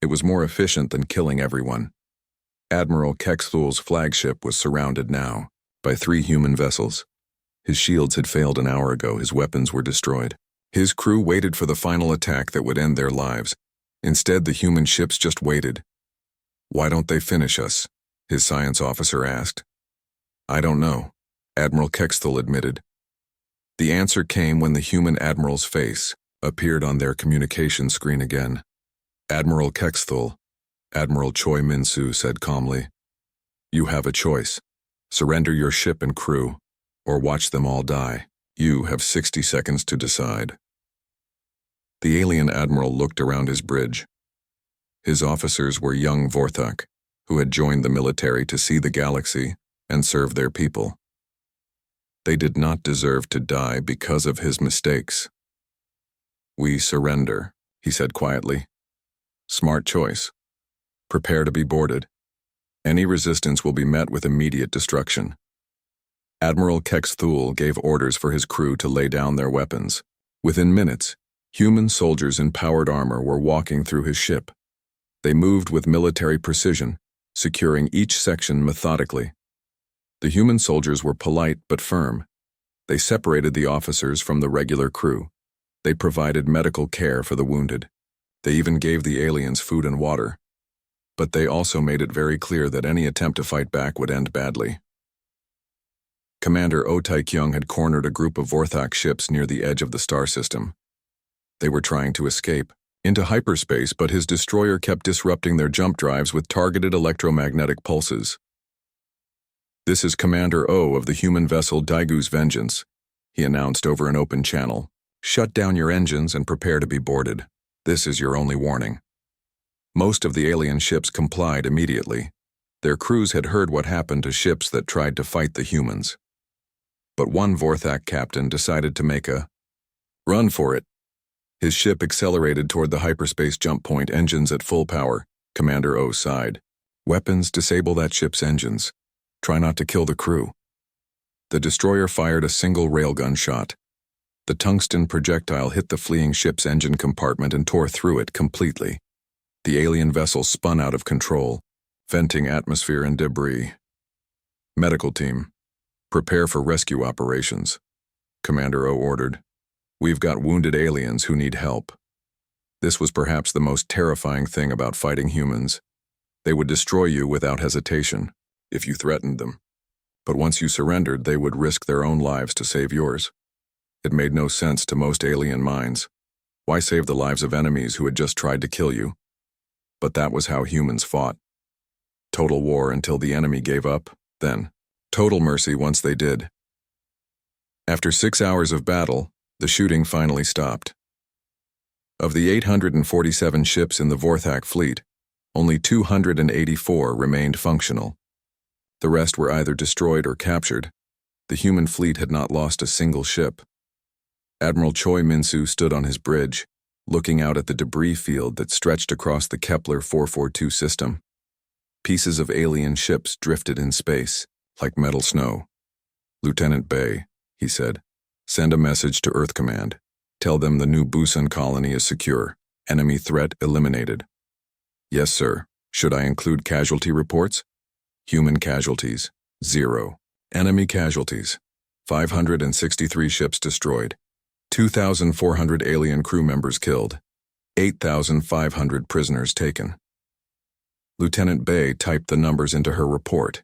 It was more efficient than killing everyone. Admiral Kexthul's flagship was surrounded now by 3 human vessels. His shields had failed an hour ago, his weapons were destroyed. His crew waited for the final attack that would end their lives. Instead, the human ships just waited. Why don't they finish us? His science officer asked. I don't know, Admiral Kexthul admitted. The answer came when the human admiral's face appeared on their communication screen again. Admiral Kexthul, Admiral Choi Min-soo said calmly. You have a choice. Surrender your ship and crew, or watch them all die. You have 60 seconds to decide. The alien admiral looked around his bridge. His officers were young Vorthak, who had joined the military to see the galaxy and serve their people. They did not deserve to die because of his mistakes. We surrender, he said quietly. Smart choice. Prepare to be boarded. Any resistance will be met with immediate destruction. Admiral Kexthul gave orders for his crew to lay down their weapons. Within minutes, human soldiers in powered armor were walking through his ship. They moved with military precision, securing each section methodically. The human soldiers were polite but firm. They separated the officers from the regular crew. They provided medical care for the wounded. They even gave the aliens food and water. But they also made it very clear that any attempt to fight back would end badly. Commander Oh Tae-kyung had cornered a group of Vorthak ships near the edge of the star system. They were trying to escape into hyperspace, but his destroyer kept disrupting their jump drives with targeted electromagnetic pulses. This is Commander O of the human vessel Daigu's Vengeance, he announced over an open channel. Shut down your engines and prepare to be boarded. This is your only warning. Most of the alien ships complied immediately. Their crews had heard what happened to ships that tried to fight the humans. But one Vorthak captain decided to make a run for it. His ship accelerated toward the hyperspace jump point, engines at full power. Commander O sighed. Weapons, disable that ship's engines. Try not to kill the crew. The destroyer fired a single railgun shot. The tungsten projectile hit the fleeing ship's engine compartment and tore through it completely. The alien vessel spun out of control, venting atmosphere and debris. Medical team, prepare for rescue operations, Commander O ordered. We've got wounded aliens who need help. This was perhaps the most terrifying thing about fighting humans. They would destroy you without hesitation if you threatened them. But once you surrendered, they would risk their own lives to save yours. It made no sense to most alien minds. Why save the lives of enemies who had just tried to kill you? But that was how humans fought. Total war until the enemy gave up, then total mercy once they did. After 6 hours of battle, the shooting finally stopped. Of the 847 ships in the Vorthak fleet, only 284 remained functional. The rest were either destroyed or captured. The human fleet had not lost a single ship. Admiral Choi Min-soo stood on his bridge, looking out at the debris field that stretched across the Kepler 442 system. Pieces of alien ships drifted in space, like metal snow. "Lieutenant Bay," he said, "send a message to Earth Command. Tell them the new Busan colony is secure. Enemy threat eliminated." "Yes, sir. Should I include casualty reports?" "Human casualties, 0. Enemy casualties, 563 ships destroyed. 2,400 alien crew members killed. 8,500 prisoners taken." Lieutenant Bay typed the numbers into her report.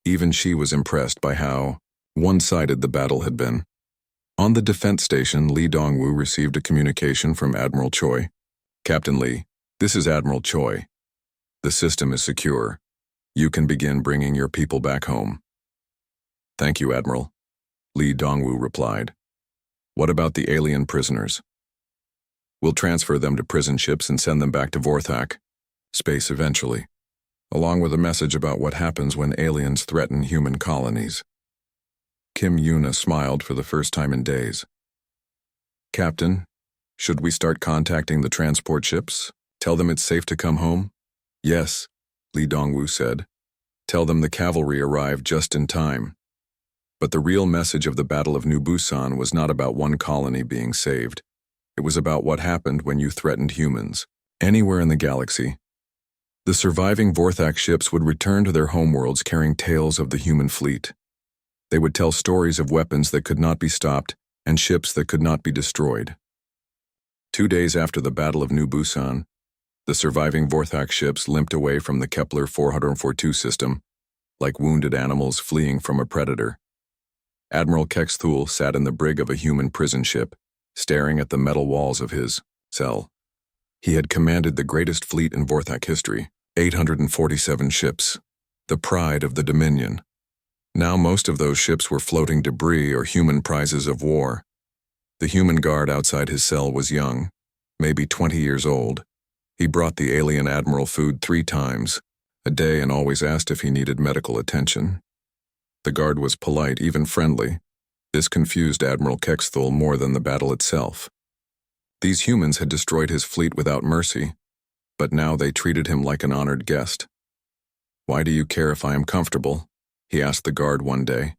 Even she was impressed by how one-sided the battle had been. On the defense station, Lee Dong-woo received a communication from Admiral Choi. "Captain Lee, this is Admiral Choi. The system is secure. You can begin bringing your people back home." "Thank you, Admiral," Lee Dong-woo replied. "What about the alien prisoners?" "We'll transfer them to prison ships and send them back to Vorthak, space eventually, along with a message about what happens when aliens threaten human colonies." Kim Yuna smiled for the first time in days. "Captain, should we start contacting the transport ships? Tell them it's safe to come home?" "Yes," Lee Dong-woo said. "Tell them the cavalry arrived just in time." But the real message of the Battle of New Busan was not about one colony being saved. It was about what happened when you threatened humans, anywhere in the galaxy. The surviving Vorthak ships would return to their homeworlds carrying tales of the human fleet. They would tell stories of weapons that could not be stopped and ships that could not be destroyed. 2 days after the Battle of New Busan, the surviving Vorthak ships limped away from the Kepler 442 system, like wounded animals fleeing from a predator. Admiral Kexthul sat in the brig of a human prison ship, staring at the metal walls of his cell. He had commanded the greatest fleet in Vorthak history, 847 ships, the pride of the Dominion. Now most of those ships were floating debris or human prizes of war. The human guard outside his cell was young, maybe 20 years old. He brought the alien admiral food 3 times a day and always asked if he needed medical attention. The guard was polite, even friendly. This confused Admiral Kexthul more than the battle itself. These humans had destroyed his fleet without mercy, but now they treated him like an honored guest. "Why do you care if I am comfortable?" he asked the guard one day.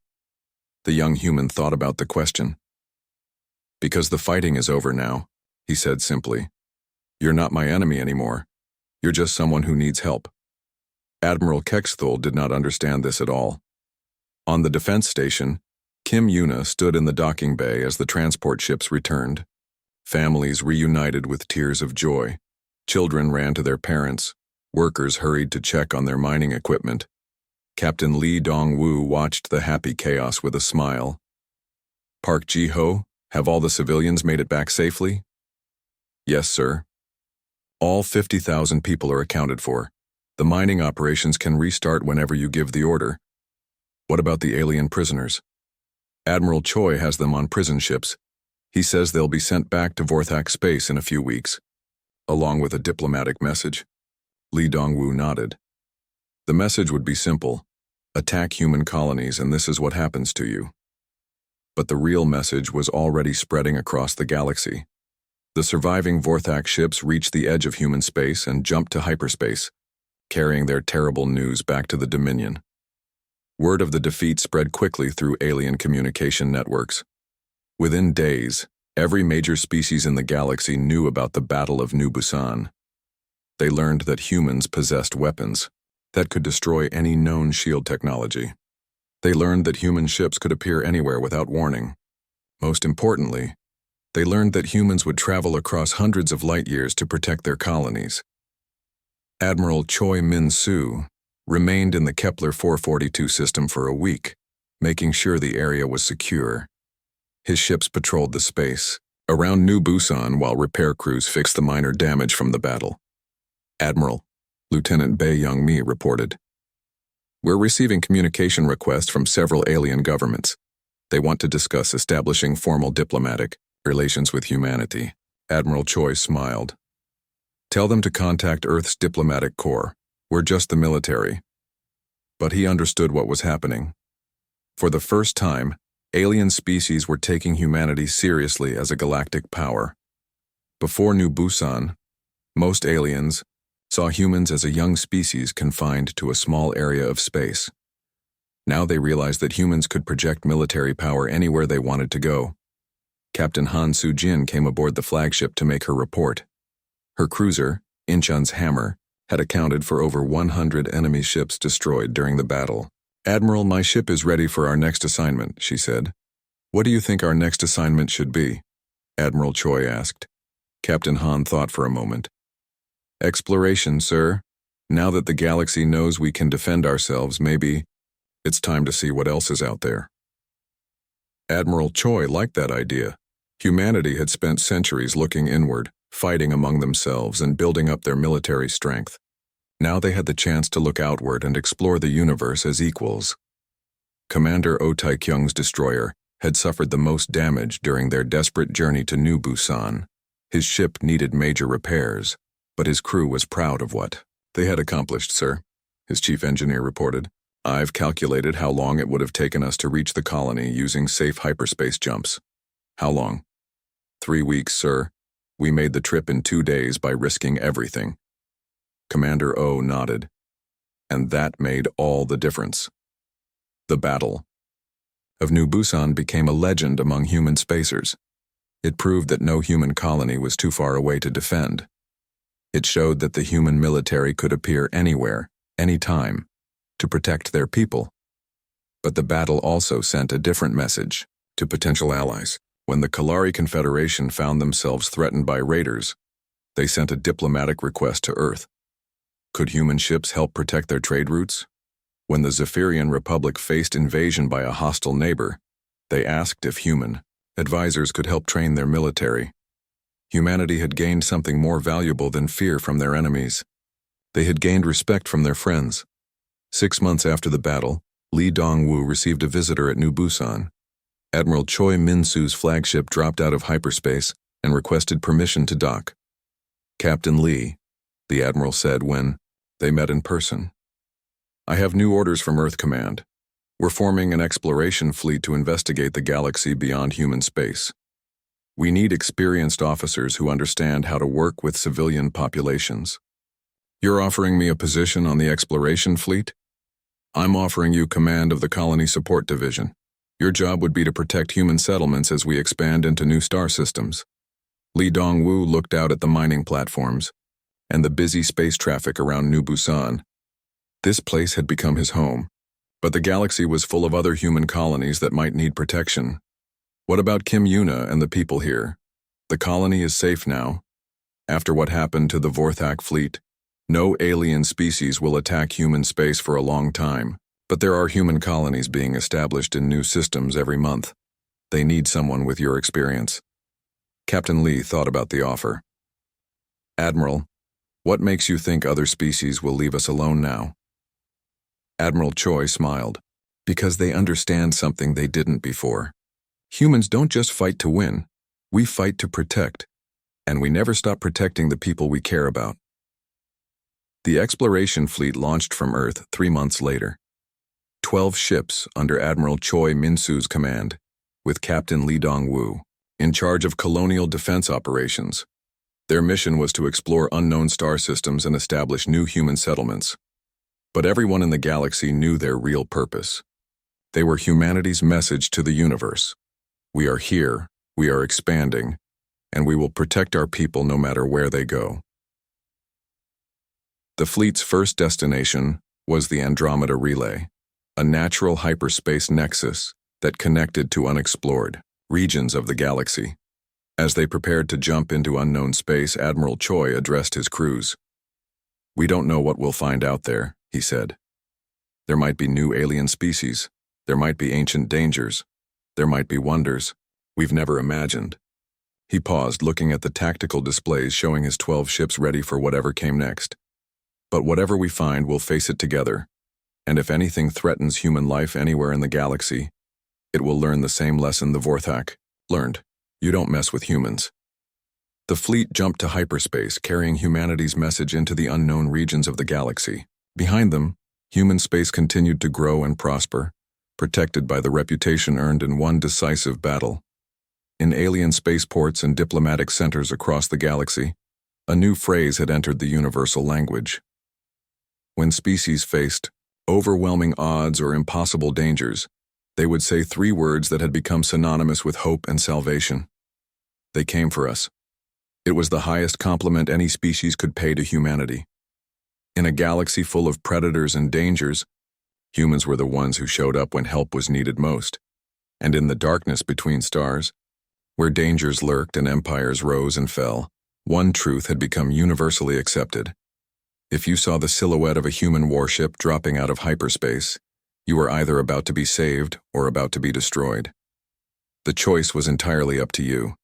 The young human thought about the question. "Because the fighting is over now," he said simply. "You're not my enemy anymore. You're just someone who needs help." Admiral Kexthul did not understand this at all. On the defense station, Kim Yuna stood in the docking bay as the transport ships returned. Families reunited with tears of joy. Children ran to their parents. Workers hurried to check on their mining equipment. Captain Lee Dong-woo watched the happy chaos with a smile. "Park Ji-ho, have all the civilians made it back safely?" "Yes, sir. All 50,000 people are accounted for. The mining operations can restart whenever you give the order." "What about the alien prisoners?" "Admiral Choi has them on prison ships. He says they'll be sent back to Vorthak space in a few weeks, along with a diplomatic message." Lee Dong-woo nodded. The message would be simple: attack human colonies and this is what happens to you. But the real message was already spreading across the galaxy. The surviving Vorthak ships reached the edge of human space and jumped to hyperspace, carrying their terrible news back to the Dominion. Word of the defeat spread quickly through alien communication networks. Within days, every major species in the galaxy knew about the Battle of New Busan. They learned that humans possessed weapons that could destroy any known shield technology. They learned that human ships could appear anywhere without warning. Most importantly, they learned that humans would travel across hundreds of light years to protect their colonies. Admiral Choi Min-soo remained in the Kepler 442 system for a week, making sure the area was secure. His ships patrolled the space around New Busan while repair crews fixed the minor damage from the battle. "Admiral," Lieutenant Bae Young-mi reported, "we're receiving communication requests from several alien governments. They want to discuss establishing formal diplomatic relations with humanity." Admiral Choi smiled. "Tell them to contact Earth's diplomatic corps. We're just the military." But he understood what was happening. For the first time, alien species were taking humanity seriously as a galactic power. Before New Busan, most aliens saw humans as a young species confined to a small area of space. Now they realized that humans could project military power anywhere they wanted to go. Captain Han Soo-jin came aboard the flagship to make her report. Her cruiser, Incheon's Hammer, had accounted for over 100 enemy ships destroyed during the battle. "Admiral, my ship is ready for our next assignment," she said. "What do you think our next assignment should be?" Admiral Choi asked. Captain Han thought for a moment. "Exploration, sir. Now that the galaxy knows we can defend ourselves, maybe it's time to see what else is out there." Admiral Choi liked that idea. Humanity had spent centuries looking inward, fighting among themselves and building up their military strength. Now they had the chance to look outward and explore the universe as equals. Commander Oh Taekyung's destroyer had suffered the most damage during their desperate journey to New Busan. His ship needed major repairs, but his crew was proud of what they had accomplished, sir, his chief engineer reported. "I've calculated how long it would have taken us to reach the colony using safe hyperspace jumps." "How long?" 3 weeks, sir. We made the trip in 2 days by risking everything." Commander O nodded. And that made all the difference. The Battle of New Busan became a legend among human spacers. It proved that no human colony was too far away to defend. It showed that the human military could appear anywhere, anytime, to protect their people. But the battle also sent a different message to potential allies. When the Kalari Confederation found themselves threatened by raiders, they sent a diplomatic request to Earth. Could human ships help protect their trade routes? When the Zephyrian Republic faced invasion by a hostile neighbor, they asked if human advisors could help train their military. Humanity had gained something more valuable than fear from their enemies. They had gained respect from their friends. 6 months after the battle, Lee Dong-woo received a visitor at New Busan. Admiral Choi Min-soo's flagship dropped out of hyperspace and requested permission to dock. "Captain Lee," the admiral said when they met in person, "I have new orders from Earth Command. We're forming an exploration fleet to investigate the galaxy beyond human space. We need experienced officers who understand how to work with civilian populations." "You're offering me a position on the exploration fleet?" "I'm offering you command of the Colony Support Division. Your job would be to protect human settlements as we expand into new star systems." Lee Dong-woo looked out at the mining platforms and the busy space traffic around New Busan. This place had become his home, but the galaxy was full of other human colonies that might need protection. "What about Kim Yuna and the people here? The colony is safe now. After what happened to the Vorthak fleet, no alien species will attack human space for a long time. But there are human colonies being established in new systems every month. They need someone with your experience." Captain Lee thought about the offer. "Admiral, what makes you think other species will leave us alone now?" Admiral Choi smiled. "Because they understand something they didn't before. Humans don't just fight to win. We fight to protect. And we never stop protecting the people we care about." The exploration fleet launched from Earth 3 months later. 12 ships under Admiral Choi Min-soo's command, with Captain Lee Dong-woo in charge of colonial defense operations. Their mission was to explore unknown star systems and establish new human settlements. But everyone in the galaxy knew their real purpose. They were humanity's message to the universe. We are here, we are expanding, and we will protect our people no matter where they go. The fleet's first destination was the Andromeda Relay, a natural hyperspace nexus that connected to unexplored regions of the galaxy. As they prepared to jump into unknown space, Admiral Choi addressed his crews. "We don't know what we'll find out there," he said. "There might be new alien species. There might be ancient dangers. There might be wonders we've never imagined." He paused, looking at the tactical displays showing his 12 ships ready for whatever came next. "But whatever we find, we'll face it together. And if anything threatens human life anywhere in the galaxy, it will learn the same lesson the Vorthak learned. You don't mess with humans." The fleet jumped to hyperspace, carrying humanity's message into the unknown regions of the galaxy. Behind them, Human space continued to grow and prosper, protected by the reputation earned in one decisive battle. In alien spaceports and diplomatic centers across the galaxy, a new phrase had entered the universal language. When species faced overwhelming odds or impossible dangers, they would say three words that had become synonymous with hope and salvation. They came for us. It was the highest compliment any species could pay to humanity. In a galaxy full of predators and dangers, humans were the ones who showed up when help was needed most. And in the darkness between stars, where dangers lurked and empires rose and fell, one truth had become universally accepted. If you saw the silhouette of a human warship dropping out of hyperspace, you were either about to be saved or about to be destroyed. The choice was entirely up to you.